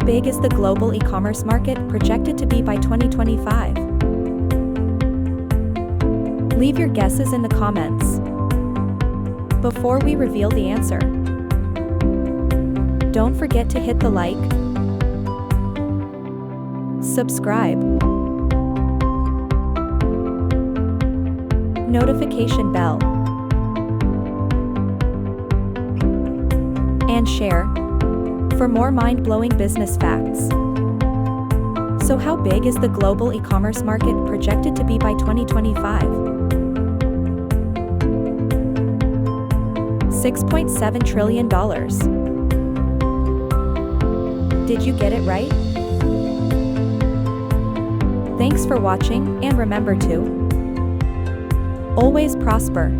big is the global e-commerce market projected to be by 2025? Leave your guesses in the comments. Before we reveal the answer, don't forget to hit the like, subscribe, notification bell, and share for more mind-blowing business facts. So how big is the global e-commerce market projected to be by 2025? $6.7 trillion. Did you get it right? Thanks for watching, and remember to always prosper.